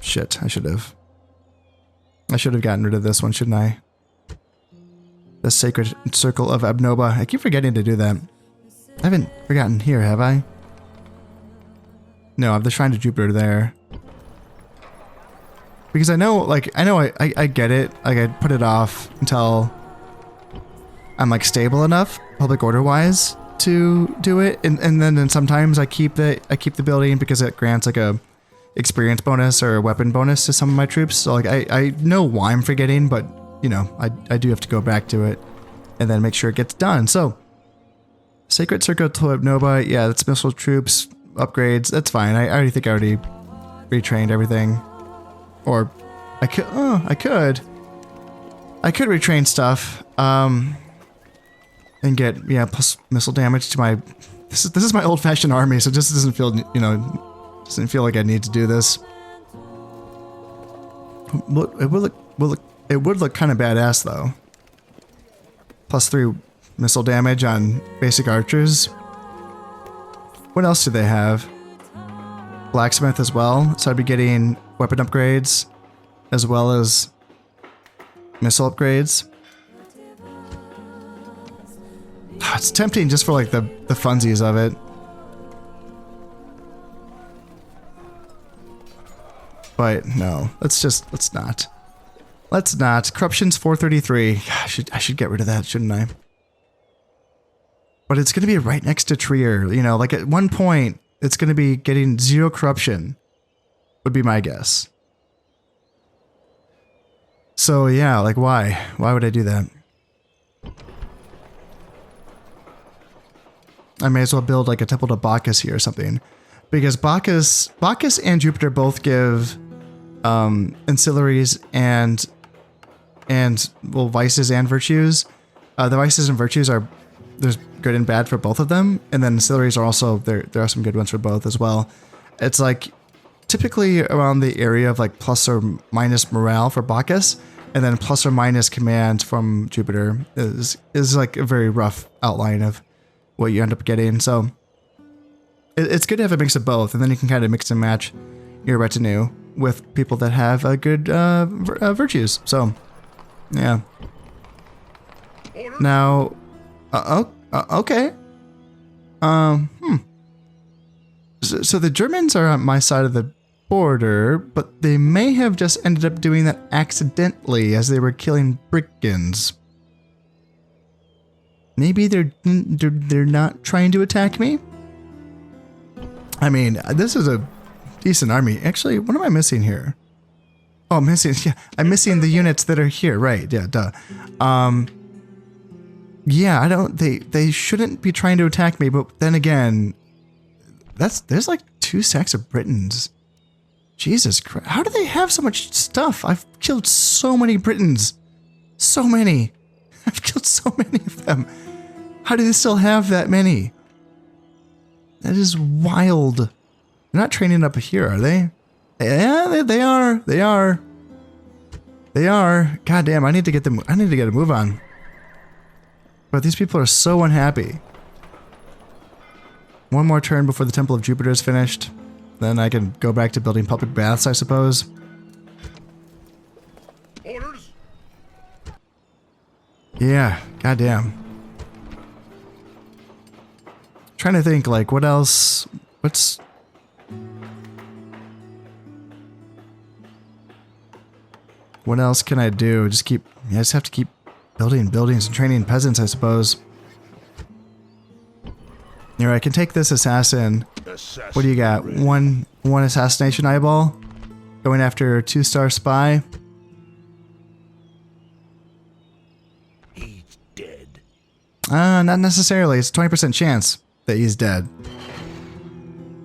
Shit, I should have gotten rid of this one, shouldn't I? The Sacred Circle of Abnoba. I keep forgetting to do that. I haven't forgotten here, have I? No, I have the Shrine to Jupiter there. Because I know, like, I get it. Like, I put it off until I'm, like, stable enough, public order-wise, to do it. And then sometimes I keep the building because it grants, like, a experience bonus or a weapon bonus to some of my troops. So, like, I know why I'm forgetting, but, you know, I do have to go back to it and then make sure it gets done. So, Sacred Circle to Nova, yeah, that's missile troops, upgrades, that's fine. I already think I already retrained everything. Or, I could retrain stuff, and get, yeah, plus missile damage to my, this is my old-fashioned army, so it just doesn't feel, you know, doesn't feel like I need to do this. It would look kind of badass, though. +3 missile damage on basic archers. What else do they have? Blacksmith as well, so I'd be getting weapon upgrades as well as missile upgrades. It's tempting just for like the funsies of it. But no, let's not. Let's not. Corruption's 433. I should get rid of that, shouldn't I? But it's going to be right next to Trier. You know, like at one point, it's going to be getting 0 corruption, would be my guess. So yeah, like why? Why would I do that? I may as well build like a temple to Bacchus here or something. Because Bacchus and Jupiter both give ancillaries and well, vices and virtues. The vices and virtues there's good and bad for both of them, and then ancillaries are also there are some good ones for both as well. It's like typically around the area of like plus or minus morale for Bacchus, and then plus or minus command from Jupiter is like a very rough outline of what you end up getting. So it's good to have a mix of both, and then you can kind of mix and match your retinue with people that have good virtues. So yeah. Now, okay. So the Germans are on my side of the border, but they may have just ended up doing that accidentally as they were killing brigands. Maybe they're not trying to attack me. I mean, this is a decent army. Actually, what am I missing here? Oh, I'm missing the units that are here. Right? Yeah, duh. Yeah, they shouldn't be trying to attack me, but then again, there's like 2 sacks of Britons. Jesus Christ. How do they have so much stuff? I've killed so many Britons. So many. I've killed so many of them. How do they still have that many? That is wild. They're not training up here, are they? Yeah, they are. They are. They are. God damn, I need to get a move on. But these people are so unhappy. One more turn before the Temple of Jupiter is finished. Then I can go back to building public baths, I suppose. Orders. Yeah, goddamn. Trying to think, like, what else? What else can I do? I just have to keep building buildings and training peasants, I suppose. Here, I can take this assassin. What do you got? One assassination eyeball? Going after a 2-star spy? He's dead. Not necessarily. It's a 20% chance that he's dead.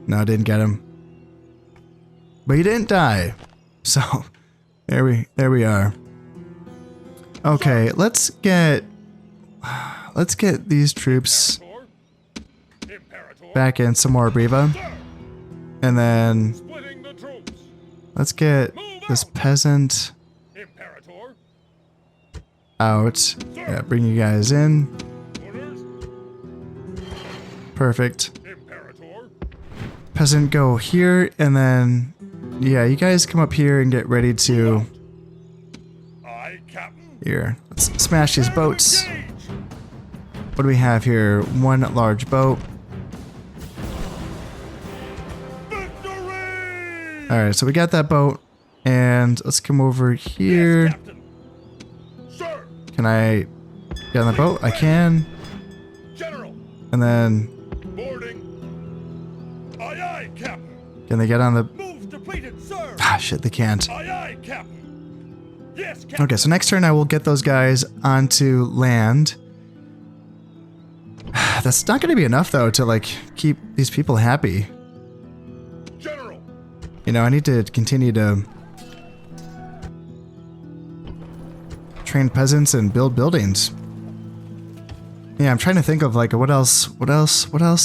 No, I didn't get him. But he didn't die. So, there we are. Okay, let's get these troops back in some more Briva. And then let's get this peasant out. Yeah, bring you guys in. Perfect. Peasant, go here, and then yeah, you guys come up here and get ready to. Here, let's smash these boats. What do we have here? One large boat. Alright, so we got that boat, and let's come over here. Can I get on the boat? I can. And then... Can they get on the... Ah, shit, they can't. Okay, so next turn I will get those guys onto land. That's not going to be enough, though, to, like, keep these people happy. You know, I need to continue to train peasants and build buildings. Yeah, I'm trying to think of, like, what else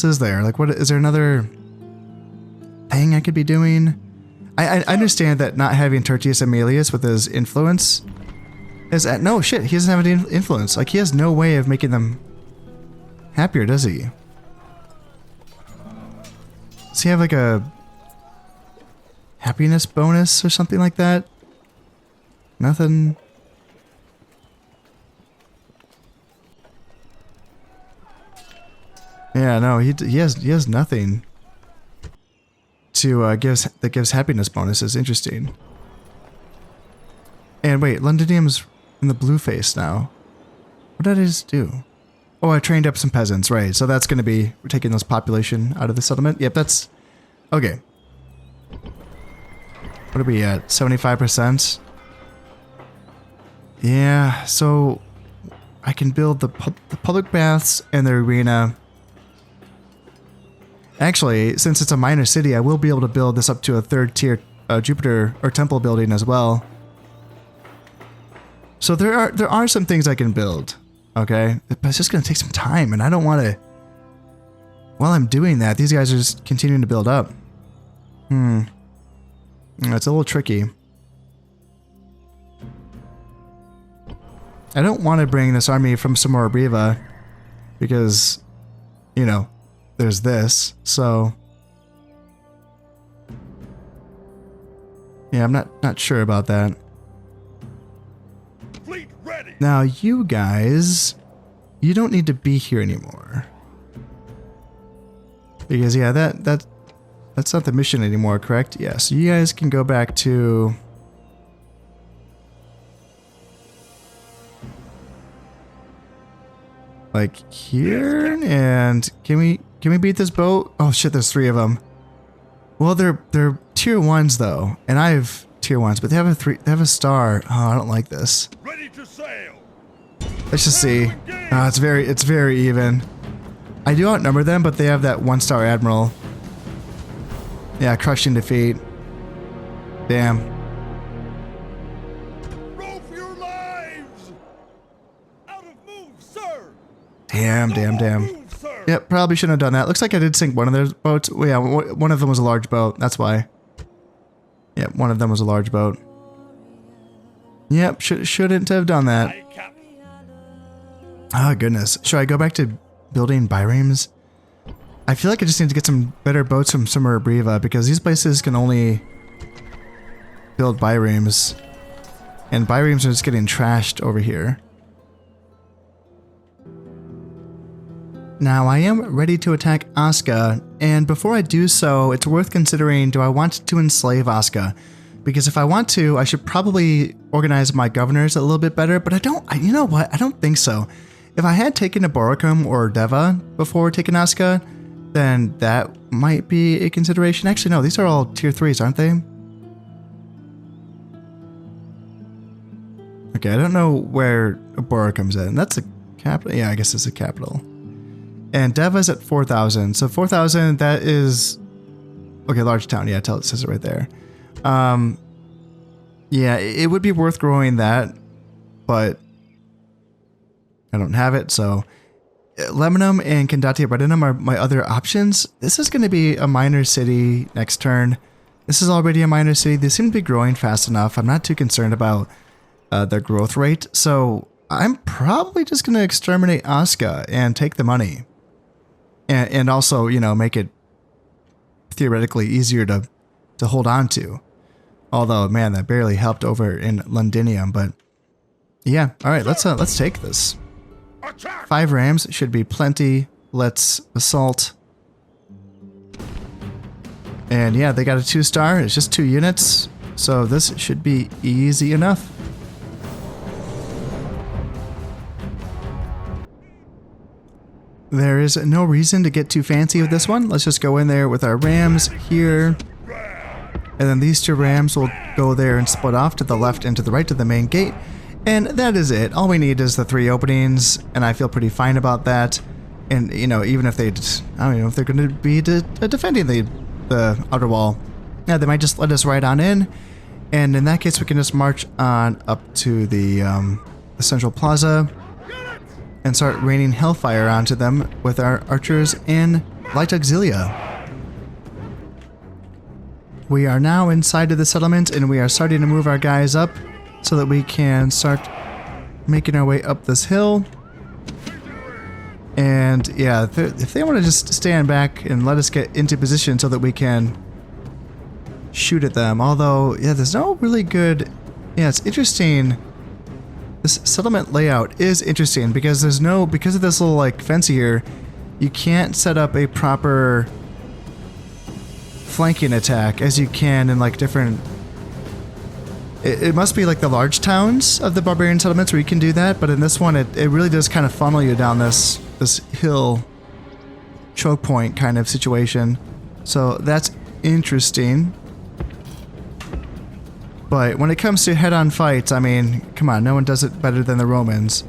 is there? Like, is there another thing I could be doing? I understand that not having Tertius Aemilius with his influence is at no shit. He doesn't have any influence. Like, he has no way of making them happier, does he? Does he have like a happiness bonus or something like that? Nothing. Yeah, no, he has nothing to that gives happiness bonuses. Interesting. And wait, Londinium's in the blue face now. What did I just do? Oh, I trained up some peasants, right? So that's going to be we're taking those population out of the settlement. Yep, that's okay. What are we at? 75%. Yeah, so I can build the public baths and the arena. Actually, since it's a minor city, I will be able to build this up to a 3rd tier Jupiter or temple building as well. So there are some things I can build, okay? But it's just going to take some time, and I don't want to... While I'm doing that, these guys are just continuing to build up. It's a little tricky. I don't want to bring this army from Samora Briva because, you know, there's this, so... Yeah, I'm not sure about that. Fleet ready. Now, you guys, you don't need to be here anymore. Because, yeah, that's not the mission anymore, correct? Yeah, so you guys can go back to... like here, and can we beat this boat? Oh shit, there's 3 of them. Well, they're tier 1s though, and I have tier 1s, but they have a star. Oh, I don't like this. Ready to sail. Let's just see. Oh, it's very even. I do outnumber them, but they have that 1-star admiral. Yeah, crushing defeat. Damn. Row for your lives. Out of move, sir. Damn. Move, sir. Yep, probably shouldn't have done that. Looks like I did sink one of their boats. Well, yeah, one of them was a large boat. That's why. Yep, one of them was a large boat. Yep, shouldn't have done that. Aye, Cap. Oh, goodness. Should I go back to building biremes? I feel like I just need to get some better boats from Samora Briva because these places can only build biremes. And biremes are just getting trashed over here. Now, I am ready to attack Osca, and before I do so, it's worth considering, do I want to enslave Osca? Because if I want to, I should probably organize my governors a little bit better, but you know what? I don't think so. If I had taken Aboracum or Deva before taking Osca, then that might be a consideration. Actually, no, these are all tier 3s, aren't they? Okay, I don't know where Aboracum's in. That's a capital? Yeah, I guess it's a capital. And Deva's at 4,000. So 4,000, that is... Okay, large town. Yeah, it says it right there. Yeah, it would be worth growing that, but I don't have it, so... Lebanon and Kandati Bardinum are my other options. This is going to be a minor city next turn. This is already a minor city. They seem to be growing fast enough. I'm not too concerned about their growth rate, so I'm probably just going to exterminate Osca and take the money. And also, you know, make it theoretically easier to hold on to. Although, man, that barely helped over in Londinium, but yeah. All right, let's take this. 5 rams should be plenty. Let's assault. And yeah, they got a 2-star. It's just 2 units, so this should be easy enough. There is no reason to get too fancy with this one. Let's just go in there with our rams here. And then these 2 rams will go there and split off to the left and to the right to the main gate. And that is it. All we need is the 3 openings, and I feel pretty fine about that. And, you know, even if I don't know if they're going to be defending the outer wall. Yeah, they might just let us right on in. And in that case, we can just march on up to the central plaza and start raining hellfire onto them with our archers and light auxilia. We are now inside of the settlement, and we are starting to move our guys up so that we can start making our way up this hill. And yeah, if they want to just stand back and let us get into position so that we can shoot at them. Although, yeah, there's no really good... Yeah, it's interesting. This settlement layout is interesting because because of this little like fence here, you can't set up a proper flanking attack as you can in like different... It must be like the large towns of the barbarian settlements where you can do that, but in this one it really does kind of funnel you down this hill choke point kind of situation. So that's interesting. But when it comes to head-on fights, I mean, come on, no one does it better than the Romans.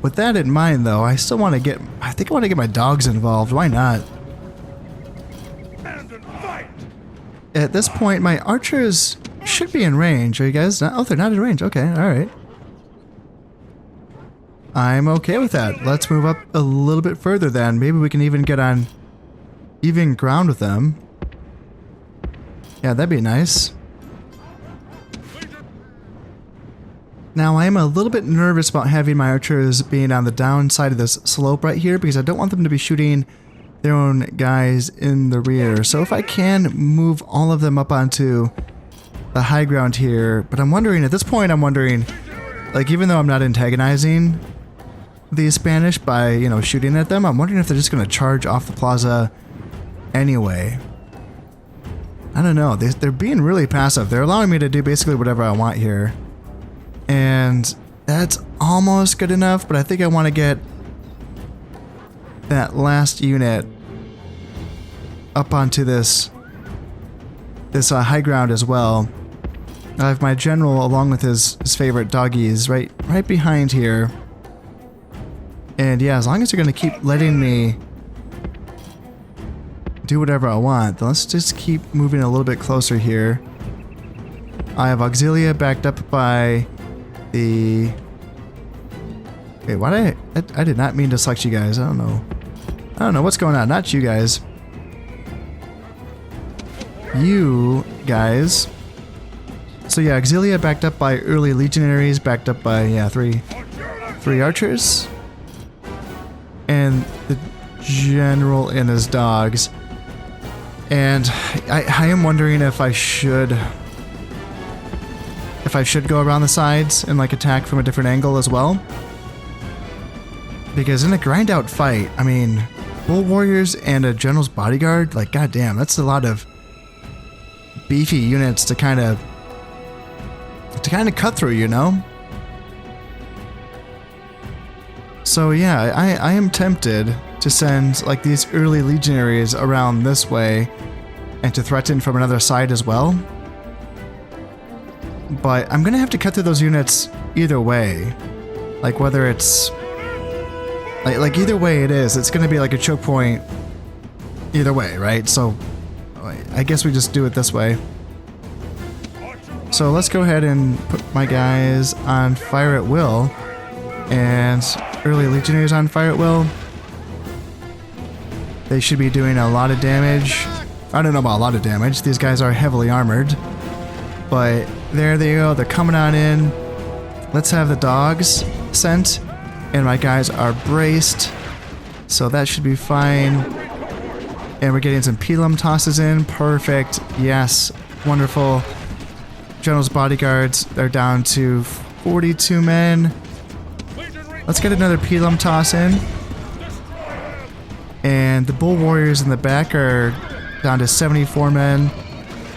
With that in mind, though, I still want to get... I think I want to get my dogs involved. Why not? At this point, my archers should be in range. Are you guys not? Oh, they're not in range. Okay, alright. I'm okay with that. Let's move up a little bit further then. Maybe we can even get on even ground with them. Yeah, that'd be nice. Now, I am a little bit nervous about having my archers being on the downside of this slope right here because I don't want them to be shooting their own guys in the rear. So if I can move all of them up onto the high ground here, but I'm wondering, at this point, I'm wondering, like, even though I'm not antagonizing the Spanish by, you know, shooting at them, I'm wondering if they're just going to charge off the plaza anyway. I don't know. They're being really passive. They're allowing me to do basically whatever I want here. And that's almost good enough, but I think I want to get that last unit up onto this high ground as well. I have my general along with his favorite doggies right behind here. And yeah, as long as they're going to keep letting me do whatever I want, then let's just keep moving a little bit closer here. I have Auxilia backed up by the... Wait, why did I did not mean to select you guys. I don't know what's going on. Not you guys. You guys. So yeah, Auxilia backed up by early legionaries, backed up by, yeah, three archers. And the general and his dogs. And I am wondering if I should go around the sides and like attack from a different angle as well. Because in a grind out fight, I mean, bull warriors and a general's bodyguard, like goddamn, that's a lot of beefy units to kind of cut through, you know? So yeah, I am tempted to send like these early legionaries around this way and to threaten from another side as well. But I'm gonna have to cut through those units either way. Like whether it's like either way it is, it's gonna be like a choke point either way, right? So I guess we just do it this way. So let's go ahead and put my guys on fire at will. And early legionaries on fire at will. They should be doing a lot of damage. I don't know about a lot of damage. These guys are heavily armored. But there they go. They're coming on in. Let's have the dogs sent. And my guys are braced. So that should be fine. And we're getting some Pelum tosses in. Perfect. Yes. Wonderful. General's bodyguards. They're down to 42 men. Let's get another Pelum toss in. And the bull warriors in the back are down to 74 men.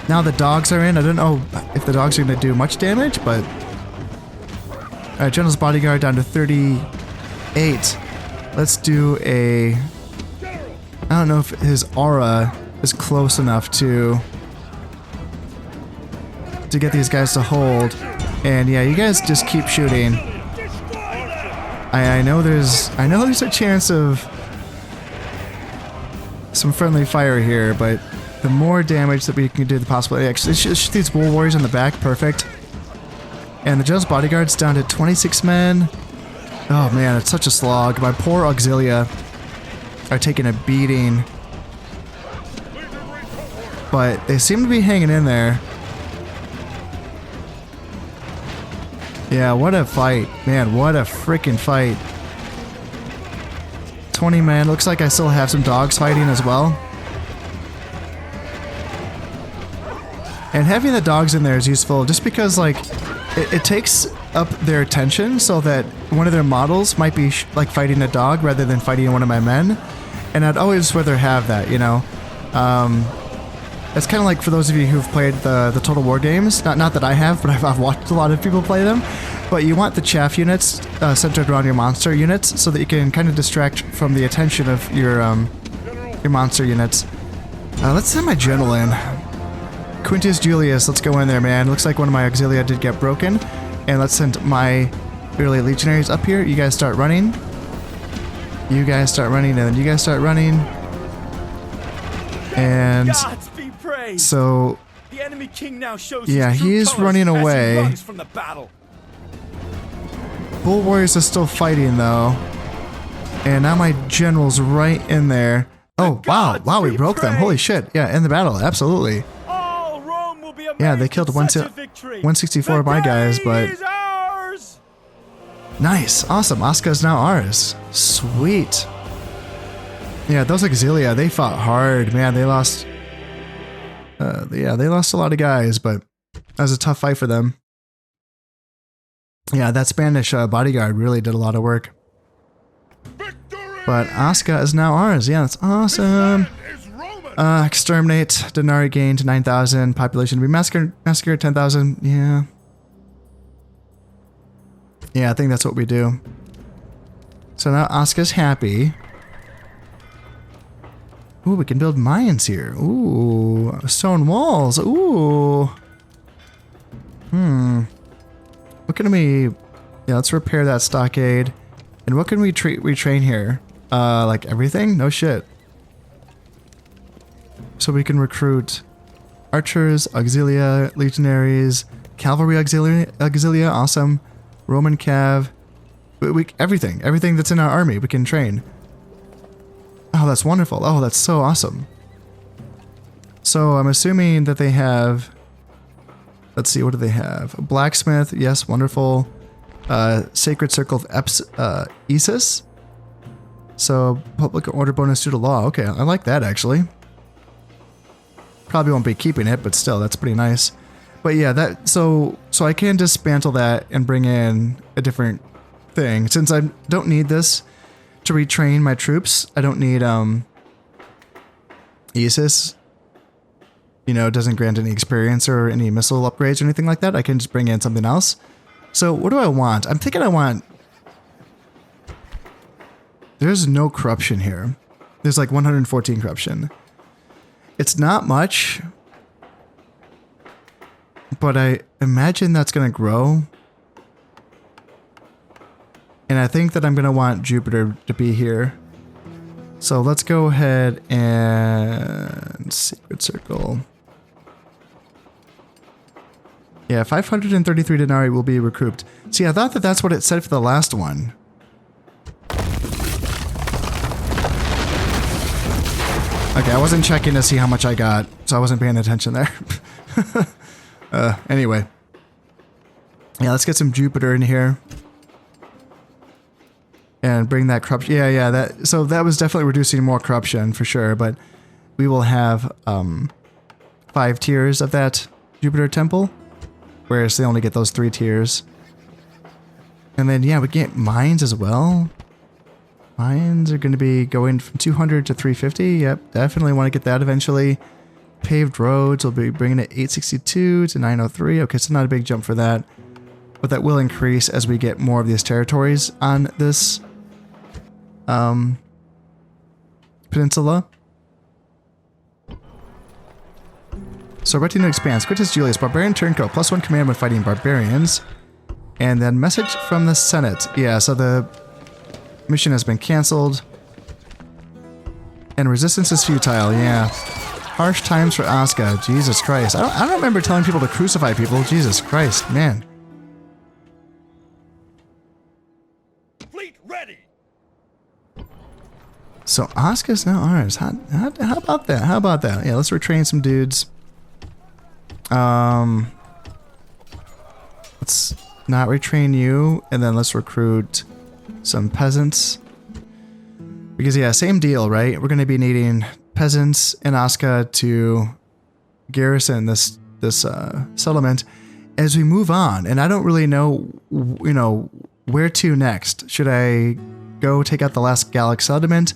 Now the dogs are in. I don't know if the dogs are going to do much damage, but... Alright, General's bodyguard down to 38. Let's do a... I don't know if his aura is close enough to get these guys to hold. And yeah, you guys just keep shooting. I know there's a chance of some friendly fire here, but the more damage that we can do, the possibility. Actually, shoot these bull warriors in the back, perfect. And the general's bodyguard's down to 26 men. Oh man, it's such a slog. My poor Auxilia are taking a beating, but they seem to be hanging in there. Yeah, what a fight. Man, what a freaking fight. 20 men. Looks like I still have some dogs fighting as well. And having the dogs in there is useful just because, like, it takes up their attention so that one of their models might be, like, fighting a dog rather than fighting one of my men. And I'd always rather have that, you know? It's kind of like for those of you who've played the Total War games. Not that I have, but I've watched a lot of people play them. But you want the chaff units centered around your monster units so that you can kind of distract from the attention of your monster units. Let's send my general in. Quintus Julius, let's go in there, man. Looks like one of my auxilia did get broken. And let's send my early legionaries up here. You guys start running. You guys start running, and then you guys start running. And Gods be praised. so The enemy king now shows yeah, his true he's colors running as he away. runs from the battle. Bull Warriors are still fighting though. And now my general's right in there. Oh, wow. Wow, we broke them. Holy shit. Yeah, in the battle. Absolutely. All Rome will be amazed Yeah, they killed at such a victory. 164 of my guys, but... The day is ours. Nice. Awesome. Osca is now ours. Sweet. Yeah, those Auxilia, they fought hard. Man, they lost... yeah, they lost a lot of guys, but that was a tough fight for them. Yeah, that Spanish bodyguard really did a lot of work. But Osca is now ours. Yeah, that's awesome. Exterminate. Denarii gained 9,000. Population to be massacred 10,000. Yeah. Yeah, I think that's what we do. So now Osca's happy. Ooh, we can build mines here. Ooh, stone walls. Ooh. What can we... Yeah, let's repair that stockade. And what can we retrain here? Like everything? No shit. So we can recruit archers, auxilia, legionaries, cavalry auxilia, awesome. Roman cav. Everything that's in our army we can train. Oh, that's wonderful. Oh, that's so awesome. So I'm assuming that they have... Let's see, what do they have? Blacksmith, yes, wonderful. Sacred Circle of Isis. So, public order bonus due to law. Okay, I like that actually. Probably won't be keeping it, but still, that's pretty nice. But yeah, that so I can dismantle that and bring in a different thing. Since I don't need this to retrain my troops, I don't need Isis. You know, it doesn't grant any experience or any missile upgrades or anything like that. I can just bring in something else. So what do I want? I'm thinking I want... There's no corruption here. There's like 114 corruption. It's not much, but I imagine that's going to grow. And I think that I'm going to want Jupiter to be here. So let's go ahead and... Secret Circle... Yeah, 533 denarii will be recouped. See, I thought that that's what it said for the last one. Okay, I wasn't checking to see how much I got, so I wasn't paying attention there. Anyway. Yeah, let's get some Jupiter in here. And bring that corruption. Yeah, so that was definitely reducing more corruption for sure, but we will have 5 tiers of that Jupiter temple. Whereas they only get those 3 tiers. And then, yeah, we get mines as well. Mines are going to be going from 200 to 350. Yep, definitely want to get that eventually. Paved roads will be bringing it 862 to 903. Okay, so not a big jump for that. But that will increase as we get more of these territories on this peninsula. So Retinue expands. Quintus Julius, Barbarian Turncoat, +1 command when fighting barbarians. And then message from the Senate. Yeah, so the mission has been canceled. And resistance is futile, yeah. Harsh times for Osca. Jesus Christ. I don't remember telling people to crucify people. Jesus Christ, man. Fleet ready. So Osca's now ours. How about that? How about that? Yeah, let's retrain some dudes. Let's not retrain you, and then let's recruit some peasants. Because yeah, same deal, right? We're going to be needing peasants in Osca to garrison this settlement as we move on. And I don't really know, you know, where to next. Should I go take out the last Gallic settlement?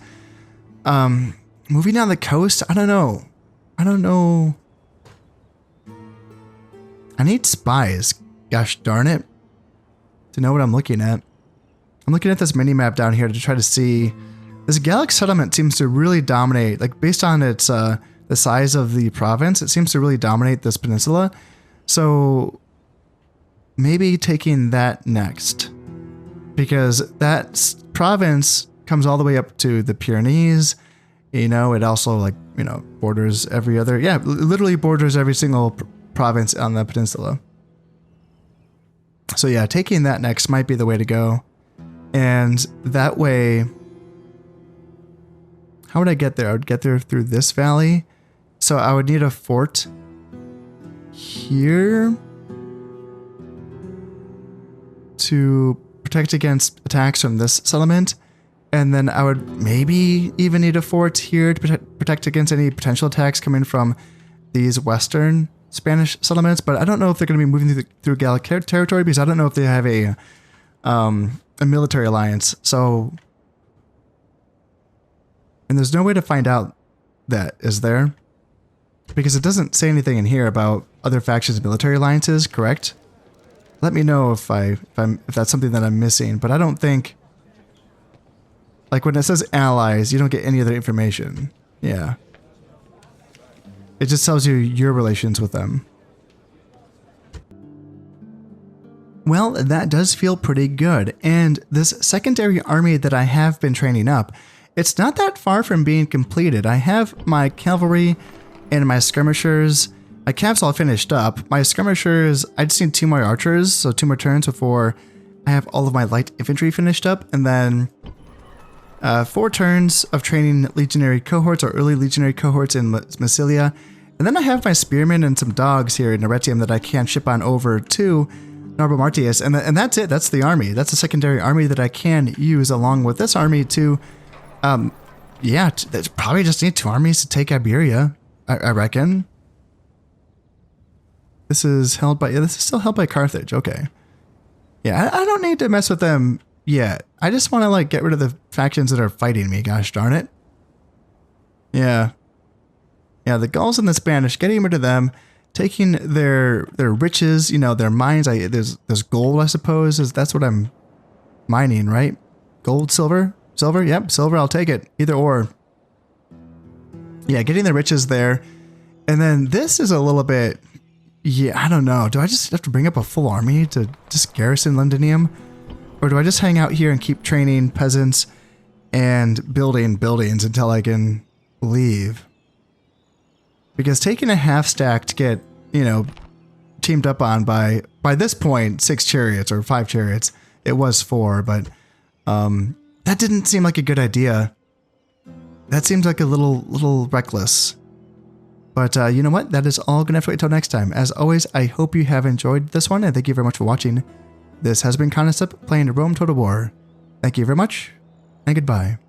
Moving down the coast? I don't know. I need spies, gosh darn it, to know what I'm looking at. I'm looking at this mini-map down here to try to see... This Gallic settlement seems to really dominate, like based on its the the size of the province. It seems to really dominate this peninsula. So maybe taking that next, because that province comes all the way up to the Pyrenees. You know, it also, like, you know, borders every other, yeah, literally borders every single province on the peninsula. So yeah, taking that next might be the way to go. And that way, how would I get there? I would get there through this valley. So I would need a fort here to protect against attacks from this settlement. And then I would maybe even need a fort here to protect against any potential attacks coming from these western Spanish settlements. But I don't know if they're going to be moving through Gallic territory, because I don't know if they have a military alliance. So, and there's no way to find out that, is there? Because it doesn't say anything in here about other factions' military alliances, correct? Let me know if that's something that I'm missing, but I don't think, like, when it says allies, you don't get any other information. Yeah. It just tells you your relations with them. Well, that does feel pretty good. And this secondary army that I have been training up, it's not that far from being completed. I have my cavalry and my skirmishers. My caps all finished up. My skirmishers, I just need 2 more archers, so 2 more turns before I have all of my light infantry finished up. And then 4 turns of training legionary cohorts or early legionary cohorts in Massilia. And then I have my spearmen and some dogs here in Arretium that I can ship on over to Narbo Martius. And that's it. That's the army. That's a secondary army that I can use along with this army to, yeah, probably just need 2 armies to take Iberia, I reckon. This is held by, yeah, this is still held by Carthage. Okay. Yeah, I don't need to mess with them yet. I just want to, like, get rid of the factions that are fighting me, gosh darn it. Yeah. Yeah, the Gauls and the Spanish, getting rid of them, taking their riches, you know, their mines. There's gold, I suppose, that's what I'm mining, right? Gold, silver? Silver? Yep, silver, I'll take it. Either or. Yeah, getting the riches there. And then this is a little bit, yeah, I don't know. Do I just have to bring up a full army to just garrison Londinium? Or do I just hang out here and keep training peasants and building buildings until I can leave? Because taking a half stack to get, you know, teamed up on by this point, 6 chariots or 5 chariots. It was 4, but that didn't seem like a good idea. That seems like a little reckless. But you know what? That is all going to have to wait until next time. As always, I hope you have enjoyed this one, and thank you very much for watching. This has been Concept playing Rome Total War. Thank you very much, and goodbye.